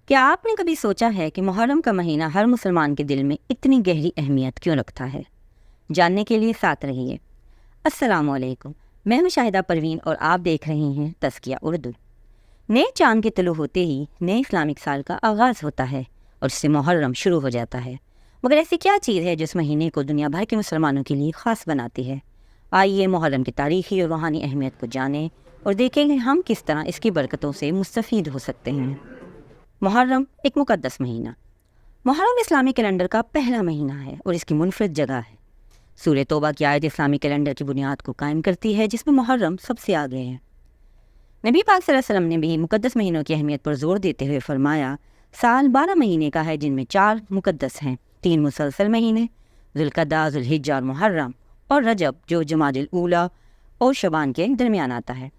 کیا آپ نے کبھی سوچا ہے کہ محرم کا مہینہ ہر مسلمان کے دل میں اتنی گہری اہمیت کیوں رکھتا ہے؟ جاننے کے لیے ساتھ رہیے۔ السلام علیکم، میں ہوں شاہدہ پروین اور آپ دیکھ رہے ہیں تزکیہ اردو۔ نئے چاند کے طلوع ہوتے ہی نئے اسلامک سال کا آغاز ہوتا ہے اور اس سے محرم شروع ہو جاتا ہے۔ مگر ایسی کیا چیز ہے جو اس مہینے کو دنیا بھر کے مسلمانوں کے لیے خاص بناتی ہے؟ آئیے محرم کی تاریخی اور روحانی اہمیت کو جانیں اور دیکھیں کہ ہم کس طرح اس کی برکتوں سے مستفید ہو سکتے ہیں۔ محرم ایک مقدس مہینہ۔ محرم اسلامی کیلنڈر کا پہلا مہینہ ہے اور اس کی منفرد جگہ ہے۔ سورہ توبہ کی آیت اسلامی کیلنڈر کی بنیاد کو قائم کرتی ہے، جس میں محرم سب سے آگے ہے۔ نبی پاک صلی اللہ علیہ وسلم نے بھی مقدس مہینوں کی اہمیت پر زور دیتے ہوئے فرمایا، سال 12 مہینے کا ہے جن میں 4 مقدس ہیں، 3 مسلسل مہینے ذوالقعدہ، ذوالحجہ اور محرم، اور رجب جو جمادی الاولیٰ اور شعبان کے درمیان آتا ہے۔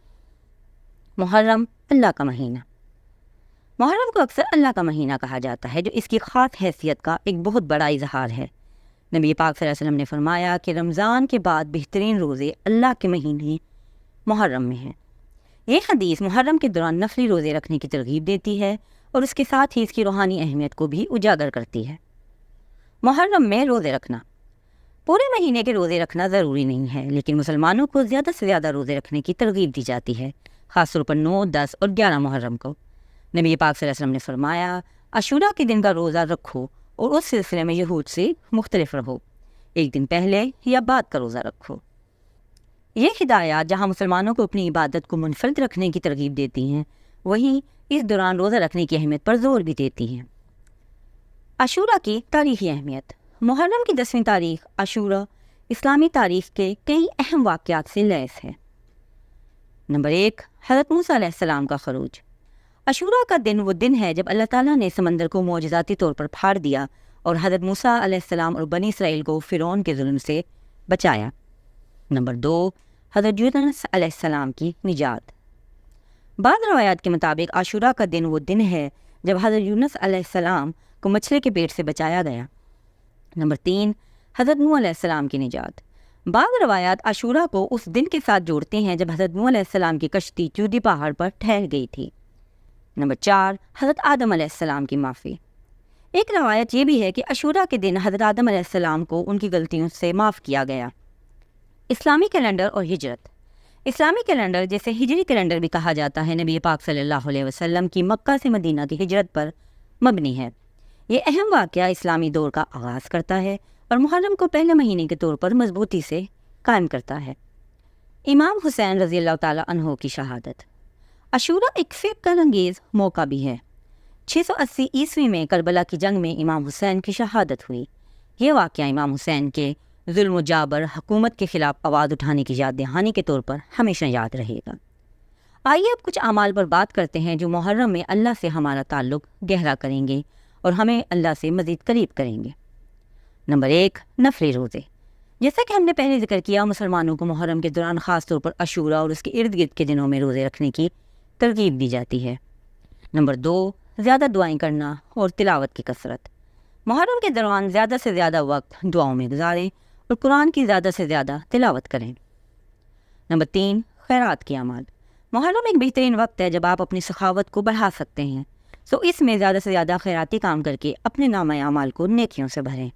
محرم اللہ کا مہینہ۔ محرم کو اکثر اللہ کا مہینہ کہا جاتا ہے، جو اس کی خاص حیثیت کا ایک بہت بڑا اظہار ہے۔ نبی پاک صلی اللہ علیہ وسلم نے فرمایا کہ رمضان کے بعد بہترین روزے اللہ کے مہینے محرم میں ہیں۔ یہ حدیث محرم کے دوران نفلی روزے رکھنے کی ترغیب دیتی ہے اور اس کے ساتھ ہی اس کی روحانی اہمیت کو بھی اجاگر کرتی ہے۔ محرم میں روزے رکھنا۔ پورے مہینے کے روزے رکھنا ضروری نہیں ہے، لیکن مسلمانوں کو زیادہ سے زیادہ روزے رکھنے کی ترغیب دی جاتی ہے، خاص طور پر 9، 10 اور 11 محرم کو۔ نبی پاک صلی اللہ علیہ وسلم نے فرمایا، عاشورہ کے دن کا روزہ رکھو اور اس سلسلے میں یہود سے مختلف رہو، ایک دن پہلے یا بعد کا روزہ رکھو۔ یہ ہدایات جہاں مسلمانوں کو اپنی عبادت کو منفرد رکھنے کی ترغیب دیتی ہیں، وہیں اس دوران روزہ رکھنے کی اہمیت پر زور بھی دیتی ہیں۔ عاشورہ کی تاریخی اہمیت۔ محرم کی 10ویں تاریخ عاشورہ اسلامی تاریخ کے کئی اہم واقعات سے لیس ہے۔ نمبر 1، حضرت موسیٰ علیہ السلام کا خروج۔ عاشورہ کا دن وہ دن ہے جب اللہ تعالیٰ نے سمندر کو معجزاتی طور پر پھاڑ دیا اور حضرت موسیٰ علیہ السلام اور بنی اسرائیل کو فرعون کے ظلم سے بچایا۔ نمبر 2، حضرت یونس علیہ السلام کی نجات۔ بعض روایات کے مطابق عاشورہ کا دن وہ دن ہے جب حضرت یونس علیہ السلام کو مچھلی کے پیٹ سے بچایا گیا۔ نمبر 3، حضرت نوح علیہ السلام کی نجات۔ بعض روایات عاشورہ کو اس دن کے ساتھ جوڑتے ہیں جب حضرت نوح علیہ السلام کی کشتی چودی پہاڑ پر ٹھہر گئی تھی۔ نمبر 4، حضرت آدم علیہ السلام کی معافی۔ ایک روایت یہ بھی ہے کہ عاشورہ کے دن حضرت آدم علیہ السلام کو ان کی غلطیوں سے معاف کیا گیا۔ اسلامی کیلنڈر اور ہجرت۔ اسلامی کیلنڈر جیسے ہجری کیلنڈر بھی کہا جاتا ہے، نبی پاک صلی اللہ علیہ وسلم کی مکہ سے مدینہ کی ہجرت پر مبنی ہے۔ یہ اہم واقعہ اسلامی دور کا آغاز کرتا ہے اور محرم کو پہلے مہینے کے طور پر مضبوطی سے قائم کرتا ہے۔ امام حسین رضی اللہ تعالیٰ عنہ کی شہادت۔ عاشورہ ایک فکر انگیز موقع بھی ہے۔ 680 عیسوی میں کربلا کی جنگ میں امام حسین کی شہادت ہوئی۔ یہ واقعہ امام حسین کے ظلم و جابر حکومت کے خلاف آواز اٹھانے کی یاد دہانی کے طور پر ہمیشہ یاد رہے گا۔ آئیے اب کچھ اعمال پر بات کرتے ہیں جو محرم میں اللہ سے ہمارا تعلق گہرا کریں گے اور ہمیں اللہ سے مزید قریب کریں گے۔ نمبر 1، نفلی روزے۔ جیسا کہ ہم نے پہلے ذکر کیا، مسلمانوں کو محرم کے دوران خاص طور پر عاشورہ اور اس کے ارد گرد کے دنوں میں روزے رکھنے کی ترغیب دی جاتی ہے۔ نمبر 2، زیادہ دعائیں کرنا اور تلاوت کی کثرت۔ محرم کے دوران زیادہ سے زیادہ وقت دعاؤں میں گزاریں اور قرآن کی زیادہ سے زیادہ تلاوت کریں۔ نمبر 3، خیرات کے اعمال۔ محرم ایک بہترین وقت ہے جب آپ اپنی سخاوت کو بڑھا سکتے ہیں، اس میں زیادہ سے زیادہ خیراتی کام کر کے اپنے نامہ اعمال کو نیکیوں سے بھریں۔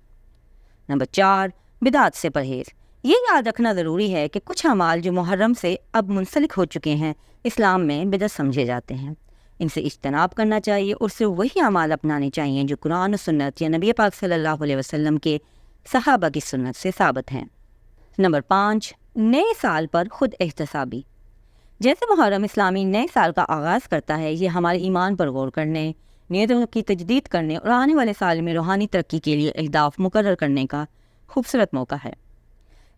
نمبر 4، بدعات سے پرہیز۔ یہ یاد رکھنا ضروری ہے کہ کچھ اعمال جو محرم سے اب منسلک ہو چکے ہیں، اسلام میں بدعت سمجھے جاتے ہیں۔ ان سے اجتناب کرنا چاہیے اور صرف وہی اعمال اپنانے چاہیے جو قرآن و سنت یا نبی پاک صلی اللہ علیہ وسلم کے صحابہ کی سنت سے ثابت ہیں۔ نمبر 5، نئے سال پر خود احتسابی۔ جیسے محرم اسلامی نئے سال کا آغاز کرتا ہے، یہ ہمارے ایمان پر غور کرنے، نیتوں کی تجدید کرنے اور آنے والے سال میں روحانی ترقی کے لیے اہداف مقرر کرنے کا خوبصورت موقع ہے۔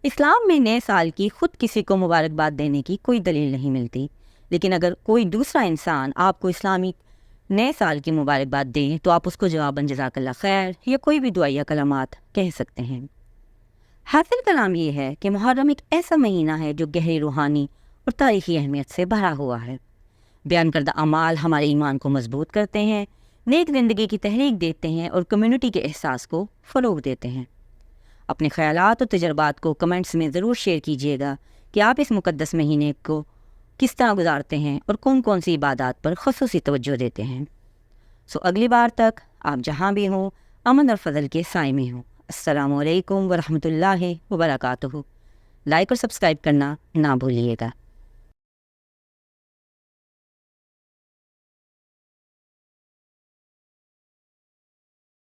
اسلام میں نئے سال کی خود کسی کو مبارکباد دینے کی کوئی دلیل نہیں ملتی، لیکن اگر کوئی دوسرا انسان آپ کو اسلامی نئے سال کی مبارکباد دے تو آپ اس کو جواباً جزاک اللہ خیر یا کوئی بھی دعائیہ کلمات کہہ سکتے ہیں۔ حاصل کلام یہ ہے کہ محرم ایک ایسا مہینہ ہے جو گہری روحانی اور تاریخی اہمیت سے بھرا ہوا ہے۔ بیان کردہ اعمال ہمارے ایمان کو مضبوط کرتے ہیں، نیک زندگی کی تحریک دیتے ہیں اور کمیونٹی کے احساس کو فروغ دیتے ہیں۔ اپنے خیالات اور تجربات کو کمنٹس میں ضرور شیئر کیجیے گا کہ آپ اس مقدس مہینے کو کس طرح گزارتے ہیں اور کون کون سی عبادات پر خصوصی توجہ دیتے ہیں۔ سو اگلی بار تک آپ جہاں بھی ہوں امن اور فضل کے سائے میں ہوں۔ السلام علیکم ورحمۃ اللہ وبرکاتہ۔ لائک اور سبسکرائب کرنا نہ بھولیے گا۔